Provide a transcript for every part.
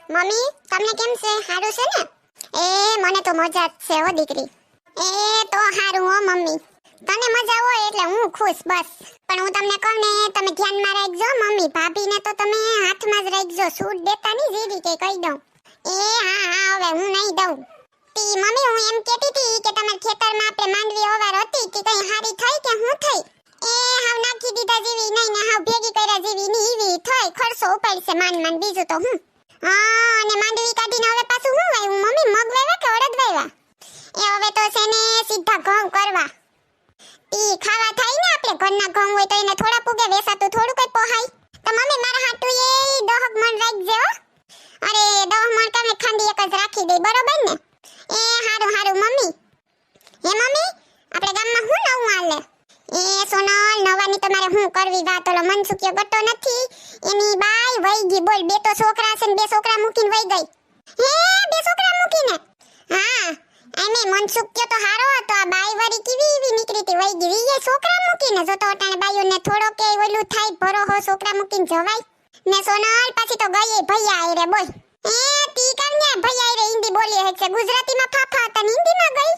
Mummy તમને કેમ છે? સારું છે ને? મને તો મજા જ છે હો દીકરી. તો સારું હો મમ્મી. તને મજા હોય એટલે હું ખુશ બસ. પણ હું તમને કહું ને, તમે ધ્યાનમાં રાખજો મમ્મી. ભાભીને તો તમે હાથમાં જ રાખજો. સૂટ દેતા નહીં જીરી કે કહી દઉં. હા હવે હું નહીં દઉં. તી મમ્મી હું એમ કહેતી હતી કે તમારા ખેતરમાં આપણે માંડવી ઓવાર હતી કે કઈ હારી થઈ કે હું થઈ? હાવ નાખી દીધા જેવી નહીં ને હાવ ભેગી કર્યા જેવી ની ઈવી થઈ. ખર્ચો ઉપાડશે માંડ બીજું તો હું. અને માંડવી કાઢીને હવે પાછું હું વાવ્યું મમ્મી? મગ વાવ્યા કે અડદ વાવ્યા? હવે તો છે ને સીધા ઘઉં કરવા. ઈ ખાવા થાય ને આપણે ઘરના ઘઉં હોય તો એને થોડા પૂગે વેસાતું થોડું કઈ પોહાય. તો મમ્મી મારા હાટુ એ 10 મણ રાખજે હો. અરે 10 મણ તમે ખાંડી એક જ રાખી દે બરોબર ને? હારું મમ્મી. હે મમ્મી આપણે ગામમાં હું નવું હાલે? સોનલ નવાની તમારે હું કરવી વાત? ઓલો મનસુખ્યો ગટો નથી એની બાઈ વઈ ગઈ બોલ. 2 તો છોકરા છે ને 2 છોકરા મૂકીને વઈ ગઈ. 2 છોકરા મૂકીને? હા એમે મનસુખ્યો તો હારો હતો. આ બાઈ વાળી કેવી નીકળી તી વઈ ગઈ. એ છોકરા મૂકીને જો તો અટાણે બાઈઓને થોડો કે ઓલું થાય ભરો હો છોકરા મૂકીને જવાય ને. સોનલ પાછી તો ગઈ ભૈયા આયરે બોલ. તી કાન્યા ભૈયા આયરે હિન્દી બોલી હે છે. ગુજરાતીમાં ફાફા હતા ને હિન્દીમાં ગઈ.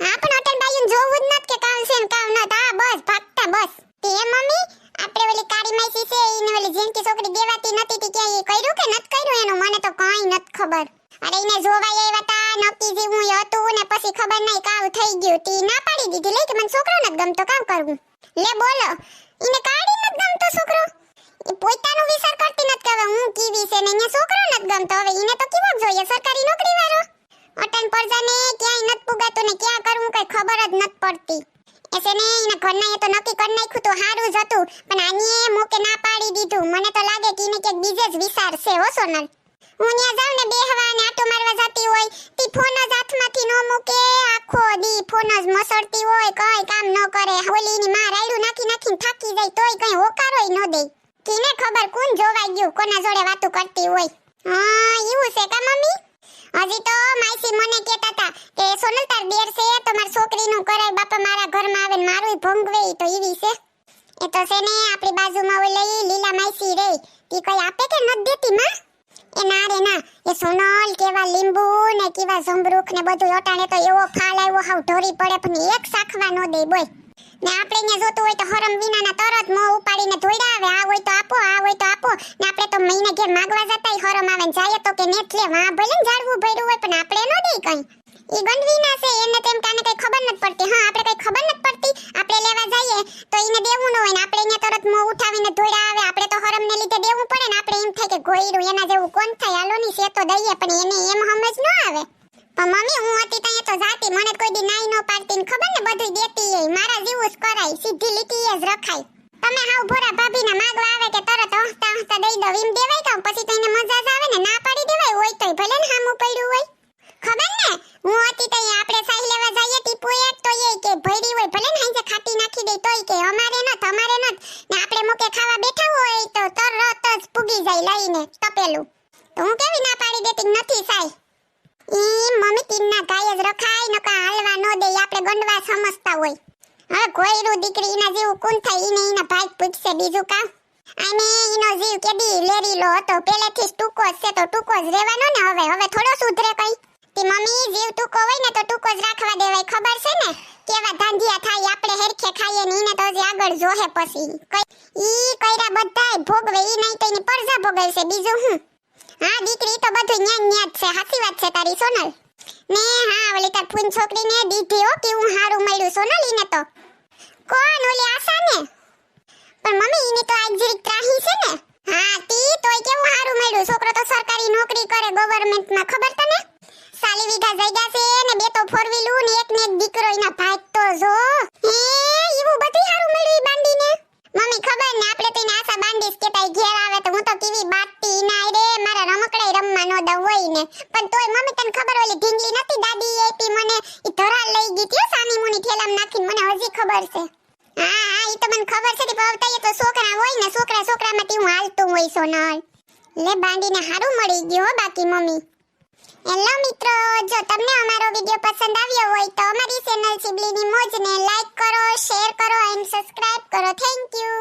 હા પણ અટણ બાઈઓને જોવું જ નત કે કામ છે ને કામ નત. હા બસ ભાગતા બસ. તે મમ્મી આપણે ઓલી કાળી માઈસી છે ઈને ઓલી જેનકી છોકરી દેવાતી નથી તી કે એ કર્યું કે નત કર્યું એનું મને તો કાઈ નત ખબર. અરે એને જોવાય આવ્યા તા નક્કી જેવું હતું ને પછી ખબર નહીં કાવ થઈ ગયું. તી ના પાડી દીધી લે કે મને છોકરો નત ગમતો કામ કરવું. લે બોલો ઈને કાળી નત ગમતો છોકરો? એ પોતાનો વિચાર કરતી નત કે હું કીવી છે ને એને છોકરો નત ગમતો. હવે ઈને તો કેવો જોઈએ સરકારી નોકરી વાળો? અટન પરજાને ક્યાંય નત પુગાતું ને ક્યાં કરવું કઈ ખબર જ નત પડતી. એસે ને એના ઘરના એ તો નક્કી કરી નાખ્યું તો હારું જ હતું પણ આનીએ મોકે ના પાડી દીધું. મને તો લાગે કે ઈને ક્યાંક બીજે જ વિચાર છે હો સોનલ. હું ન્યા જાઉં ને બેહવા ને આટો મારવા જાતી હોય તી ફોન જ હાથમાંથી નો મૂકે. આખો દી ફોન જ મસળતી હોય કઈ કામ ન કરે. ઓલીની માં રાયડું નાખીને થાકી જાય તોય કઈ હોકારોય ન દે. કીને ખબર કોણ જોવાઈ ગયું કોના જોડે વાતો કરતી હોય. એવું છે કા મમ્મી? હજી તો માઈસી મને કહેતા હતા કે સોનલ તાર દેર છે તો માર છોકરીનું કરાય બાપા મારા ઘરમાં આવે ને મારુંય ભોંગવે. તો ઈવી છે એ તો છે ને આપણી બાજુમાં ઓલી લીલા માઈસી રે તી કઈ આપે કે નત દેતી માં? એ ના રે ના. એ સોનલ કેવા લીંબુ ને કેવા જંબરૂખ ને બધું અટાણે તો એવો ફાલ આવ્યો હાવ ઢોરી પડે પણ એક સાખવા નો દે બોલ. ને આપણે અહીંયા જોતું હોય તો હરમ વિનાના તરત મોં ઉપાડીને ધોઈડા આવે. આ હોય તો આપો આ હોય તો આપો ને આપણે તો મહિને ઘેર માંગવા જતાય હરમ આવે ને જાય તો કે નેટ લે વાં ભલે ને ઝાડવું ભર્યું હોય પણ આપણે નો દે કઈ. ઈ ગંડવીના છે એને તેમ કાને કઈ ખબર નત પડતી. હા આપણે કઈ ખબર નત પડતી આપણે લેવા જઈએ તો ઈને દેવું ન હોય ને આપણે અહીંયા તરત મોં ઉઠાવીને ધોઈડા આવે. આપણે તો હરમને લીધે દેવું પડે ને. આપણે એમ થાય કે ગોયરું એના જેવું કોણ થાય હાલો ની છે તો દઈએ પણ એને એમ સમજ ન આવે. પણ મમ્મી હું હતી ત્યાં તો જાતી મને કોઈ દી નાઈ ન પાડતી ને ખબર ને બધું દેતી એ મારા જેવું જ કરાય સીધી લીટી જ રખાય. તમે હાવ ભોરા ભાભીને માંગવા આવે કે તરત હસતા દઈ દો એમ દેવાય કામ પછી તો એને મજા જ આવે ને. ના પાડી દેવાય હોય તોય ભલે ને હામું પડ્યું હોય. ખબર ને હું હતી ત્યાં આપણે સાહી લેવા જઈએ ટીપુ એક તો એ કે ભરી હોય ભલે ને હાંજે ખાટી નાખી દે તોય કે અમારે નત ને આપણે મુકે ખાવા બેઠા હોય તો તરત જ પૂગી જાય લઈને તપેલું. તો હું કેવી ના પાડી દેતી નથી સાઈ. મમ્મી તીનના ગાય જ રખાય નકા હાલવા નો દે. આપણે ગંડવા સમજતા હોય. હવે કોઈરું દીકરી એના જેવું કોણ થાય ઈને એના ભાઈ પૂછશે બીજું કામ. આને એનો જીવ કેદી લેરીલો હતો પહેલેથી જ ટૂંકો જ છે તો ટૂંકો જ રહેવાનો ને. હવે થોડો સુધરે કઈ. તી મમ્મી જીવ ટૂંકો હોય ને તો ટૂંકો જ રાખવા દેવાય ખબર છે ને? કેવા ધાંધિયા થાય આપણે હેરખે ખાઈએ ને ઈને તો હજી આગળ જોહે પછી. ઈ કઈરા બધાય ભોગવે ઈ નહીં તો એની પરજા ભોગવશે બીજું હું. હા દીકરી તો બધું ન્યા જ છે. સાચી વાત છે તારી સોનલ. ને હા ઓલી તાર ફૂન છોકરીને દીધી હો કેવું હારું મળ્યું સોનલ ઈને તો. કોણ ઓલી આશા ને? પણ મમ્મી ઈને તો આજ જરીક ત્રાહી છે ને. હા તી તોય કેવું હારું મળ્યું. છોકરો તો સરકારી નોકરી કરે ગવર્નમેન્ટમાં ખબર તને? 40 વીઘા જગ્યા છે ને 2 તો 4 વ્હીલું ને એક દીકરો એના ભાઈ તો જો. એવું બધું હારું મળ્યું ઈ બાંડીને. મમ્મી ખબર ને આપણે તો એને આશા બાંડીશ કે તાઈ ઘેર આવે તો હું તો કેવી બાટતી ના રે મારા રમકડાઈ રમવા નો દઉં હોય ને. પણ તોય મમ્મી તને ખબર ઓલી ઢીંગલી નથી દાદી આપી મને ઈ ધરાલ લઈ ગઈ તી સાની મુની ઠેલામાં નાખીને મને હજી ખબર છે. હા ઈ તો મને ખબર છે કે પવતાઈએ તો છોકરા હોય ને છોકરામાંથી હું હાલતું હોય સોનલ. લે બાંડીને હારું મળી ગયો હો બાકી મમ્મી. હેલો મિત્રો, જો તમને અમારો વિડિયો પસંદ આવ્યો હોય તો અમારી ચેનલ સિબલીની મોજને લાઈક કરો, શેર કરો એન્ડ સબસ્ક્રાઇબ કરો. Thank you.